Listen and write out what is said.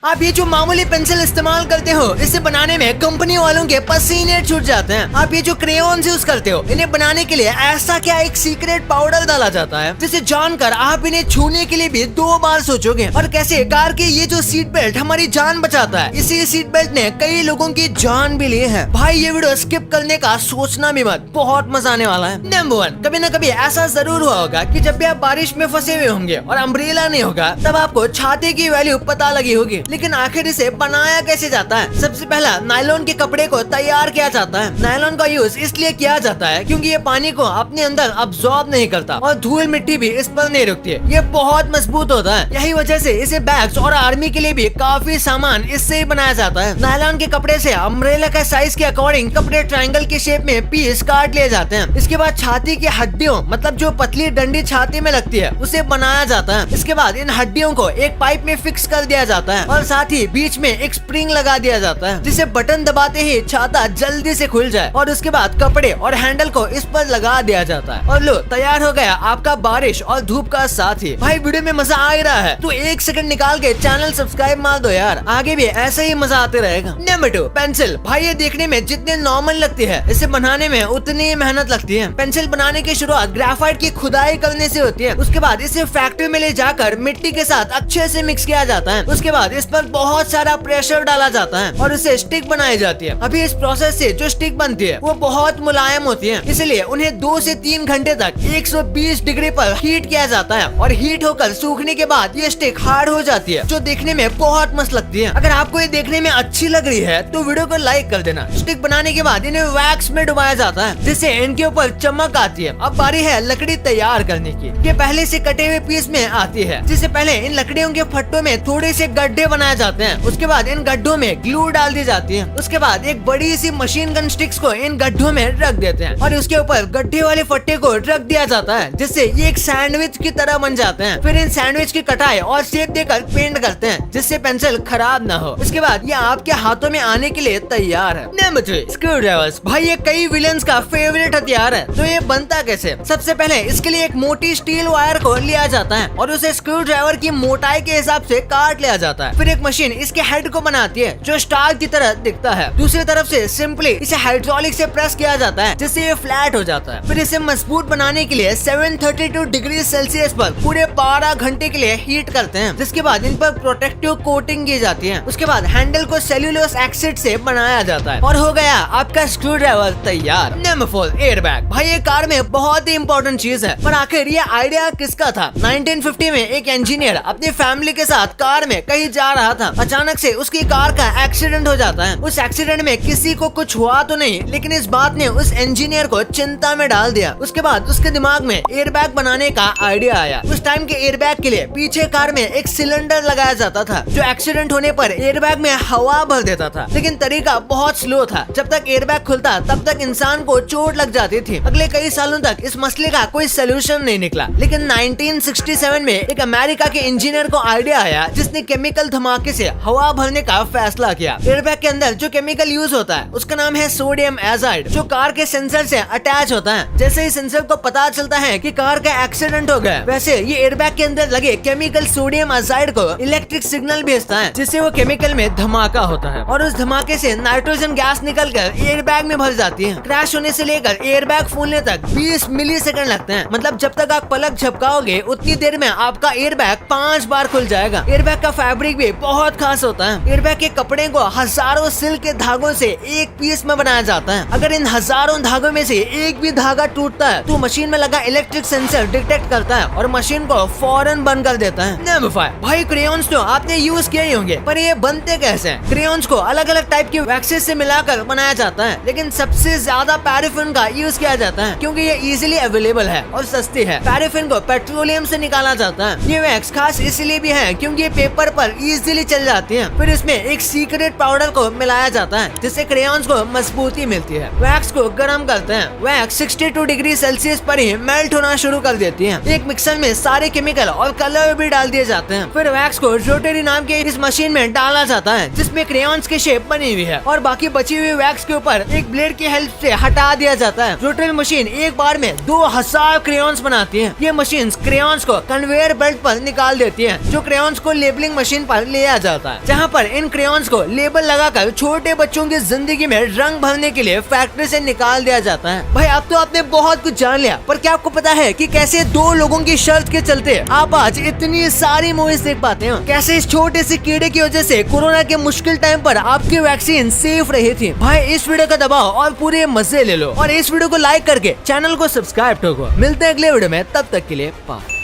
आप ये जो मामूली पेंसिल इस्तेमाल करते हो, इसे बनाने में कंपनी वालों के पसीने छूट जाते हैं। आप ये जो क्रेयॉन्स यूज करते हो, इन्हें बनाने के लिए ऐसा क्या एक सीक्रेट पाउडर डाला जाता है जिसे जानकर आप इन्हें छूने के लिए भी 2 बार सोचोगे। और कैसे कार के ये जो सीट बेल्ट हमारी जान बचाता है, इसी सीट बेल्ट ने कई लोगों की जान भी ली है। भाई ये वीडियो स्किप करने का सोचना भी मत, बहुत मजा आने वाला है। नंबर 1, कभी न कभी ऐसा जरूर हुआ होगा कि जब भी आप बारिश में फंसे हुए होंगे और अम्ब्रेला नहीं होगा, तब आपको छाते की वैल्यू पता लगी होगी। लेकिन आखिर इसे बनाया कैसे जाता है? सबसे पहला नायलॉन के कपड़े को तैयार किया जाता है। नायलॉन का यूज इसलिए किया जाता है क्योंकि ये पानी को अपने अंदर अब्सॉर्ब नहीं करता और धूल मिट्टी भी इस पर नहीं रुकती है। ये बहुत मजबूत होता है, यही वजह से इसे बैग्स और आर्मी के लिए भी काफी सामान इससे ही बनाया जाता है। नायलॉन के कपड़े से अम्ब्रेला का साइज के अकॉर्डिंग कपड़े ट्रायंगल के शेप में पीस काट लिए जाते हैं। इसके बाद छाती की हड्डियों मतलब जो पतली डंडी छाती में लगती है, उसे बनाया जाता है। इसके बाद इन हड्डियों को एक पाइप में फिक्स कर दिया जाता है और साथ ही बीच में एक स्प्रिंग लगा दिया जाता है जिसे बटन दबाते ही छाता जल्दी से खुल जाए। और उसके बाद कपड़े और हैंडल को इस पर लगा दिया जाता है और लो तैयार हो गया आपका बारिश और धूप का साथी। भाई वीडियो में मजा आ ही रहा है तो 1 सेकंड निकाल के चैनल सब्सक्राइब मार दो यार, आगे भी ऐसे ही मजा आते रहेगा। Number 2, pencil. भाई ये देखने में जितने नॉर्मल लगती है, इसे बनाने में उतनी ही मेहनत लगती है। पेंसिल बनाने की शुरुआत ग्रेफाइट की खुदाई करने से होती है। उसके बाद इसे फैक्ट्री में ले जाकर मिट्टी के साथ अच्छे से मिक्स किया जाता है। उसके बाद इस पर बहुत सारा प्रेशर डाला जाता है और उसे स्टिक बनाई जाती है। अभी इस प्रोसेस से जो स्टिक बनती है वो बहुत मुलायम होती है, इसलिए उन्हें 2 से 3 घंटे तक 120 डिग्री पर हीट किया जाता है और हीट होकर सूखने के बाद ये स्टिक हार्ड हो जाती है, जो देखने में बहुत मस्त लगती है। अगर आपको ये देखने में अच्छी लग रही है तो वीडियो को लाइक कर देना। स्टिक बनाने के बाद इन्हें वैक्स में डुबाया जाता है जिससे इनके ऊपर चमक आती है। अब बारी है लकड़ी तैयार करने की। ये पहले से कटे हुए पीस में आती है, जिससे पहले इन लकड़ियों के फट्टों में थोड़े से गड्ढे बनाए जाते हैं। उसके बाद इन गड्ढों में ग्लू डाल दी जाती है। उसके बाद एक बड़ी सी मशीन गन स्टिक्स को इन गड्ढों में रख देते हैं और उसके ऊपर गड्ढे वाले फट्टे को रख दिया जाता है, जिससे ये एक सैंडविच की तरह बन जाते हैं। फिर इन सैंडविच की कटाई और शेप देकर पेंट करते हैं जिससे पेंसिल खराब ना हो। इसके बाद ये आपके हाथों में आने के लिए तैयार है। Number 3, screw drivers. भाई ये कई विलेंस का फेवरेट हथियार है। तो ये बनता कैसे? सबसे पहले इसके लिए एक मोटी स्टील वायर को लिया जाता है और उसे स्क्रू ड्राइवर की मोटाई के हिसाब से काट लिया जाता है। फिर एक मशीन इसके हेड को बनाती है जो स्टार की तरह दिखता है। दूसरी तरफ से सिंपली इसे हाइड्रोलिक से प्रेस किया जाता है जिससे ये फ्लैट हो जाता है। फिर इसे मजबूत बनाने के लिए 732 डिग्री सेल्सियस पर पूरे 12 घंटे के लिए हीट करते हैं, जिसके बाद इन पर प्रोटेक्टिव कोटिंग की जाती है। उसके बाद हैंडल को सेल्यूलोस ऑक्साइड से बनाया जाता है और हो गया आपका स्क्रू ड्राइवर तैयार। Number 4, airbag. भाई ये कार में बहुत ही इंपॉर्टेंट चीज है, पर आखिर ये आइडिया किसका था? 1950 में एक इंजीनियर अपनी फैमिली के साथ कार में कहीं जा रहा था। अचानक से उसकी कार का एक्सीडेंट हो जाता है। उस एक्सीडेंट में किसी को कुछ हुआ तो नहीं, लेकिन इस बात ने उस इंजीनियर को चिंता में डाल दिया। उसके बाद उसके दिमाग में एयरबैग बनाने का आइडिया आया। उस टाइम के एयरबैग के लिए पीछे कार में एक सिलेंडर लगाया जाता था जो एक्सीडेंट होने पर एयरबैग में हवा भर देता था, लेकिन तरीका बहुत स्लो था। जब तक एयरबैग खुलता तब तक इंसान को चोट लग जाती थी। अगले कई सालों तक इस मसले का कोई सोल्यूशन नहीं निकला, लेकिन 1967 में एक अमेरिका के इंजीनियर को आइडिया आया जिसने केमिकल धमाके से हवा भरने का फैसला किया। एयरबैग के अंदर जो केमिकल यूज होता है उसका नाम है सोडियम एजाइड, जो कार के सेंसर से अटैच होता है। जैसे ही सेंसर को पता चलता है कि कार का एक्सीडेंट हो गया, वैसे ये एयरबैग के अंदर लगे केमिकल सोडियम एजाइड को इलेक्ट्रिक सिग्नल भेजता है, जिससे वो केमिकल में धमाका होता है और उस धमाके से नाइट्रोजन गैस निकलकर एयरबैग में भर जाती है। क्रैश होने से लेकर एयरबैग फूलने तक 20 मिलीसेकंड लगते हैं। मतलब जब तक आप पलक झपकाओगे उतनी देर में आपका एयरबैग 5 बार खुल जाएगा। एयरबैग का फैब्रिक भी बहुत खास होता है। एयरबैग के कपड़े को हजारों सिल्क के धागों से एक पीस में बनाया जाता है। अगर इन हजारों धागों में से एक भी धागा टूटता है तो मशीन में लगा इलेक्ट्रिक सेंसर डिटेक्ट करता है और मशीन को फौरन बंद कर देता है। नंबर 5, भाई क्रेयॉन्स तो आपने यूज किए ही होंगे, पर ये बनते कैसे हैं? क्रेयॉन्स को अलग अलग टाइप की वैक्सेस से मिलाकर बनाया जाता है, लेकिन सबसे ज्यादा पैराफिन का यूज किया जाता है क्योंकि ये इजीली अवेलेबल है और सस्ती है। पैराफिन को पेट्रोलियम से निकाला जाता है। ये वैक्स खास इसलिए भी है क्योंकि ये पेपर पर इजीली चल जाती है। फिर इसमें एक सीक्रेट पाउडर को मिलाया जाता है जिससे क्रेयॉन्स को मजबूती मिलती है। वैक्स को गर्म करते हैं। वैक्स 62 डिग्री सेल्सियस पर ही मेल्ट होना शुरू कर देती है। एक मिक्सर में सारे केमिकल और कलर भी डाल दिए जाते हैं। फिर वैक्स को रोटरी नाम के इस मशीन में डाला जाता है जिसमें क्रेयॉन्स की शेप बनी हुई है और बाकी बची हुई वैक्स के ऊपर एक ब्लेड की हेल्प से हटा दिया जाता है। रोटरी मशीन एक बार में 2000 क्रेयॉन्स बनाती है। ये मशीन क्रेयॉन्स को कन्वेयर बेल्ट पर निकाल देती है, जो क्रेयॉन्स को लेबलिंग मशीन पर ले आ जाता है, जहाँ पर इन क्रेयॉन्स को लेबल लगाकर छोटे बच्चों की जिंदगी में रंग भरने के लिए फैक्ट्री से निकाल दिया जाता है। भाई अब तो आपने बहुत कुछ जान लिया, पर क्या आपको पता है कि कैसे दो लोगों की शर्त के चलते आप आज इतनी सारी मूवीज देख पाते हैं? कैसे इस छोटे से कीड़े की वजह से कोरोना के मुश्किल टाइम पर आपकी वैक्सीन सेफ रही थी। भाई इस वीडियो का दबाओ और पूरे मजे ले लो, और इस वीडियो को लाइक करके चैनल को सब्सक्राइब ठोको। मिलते हैं अगले वीडियो में, तब तक के लिए बाय।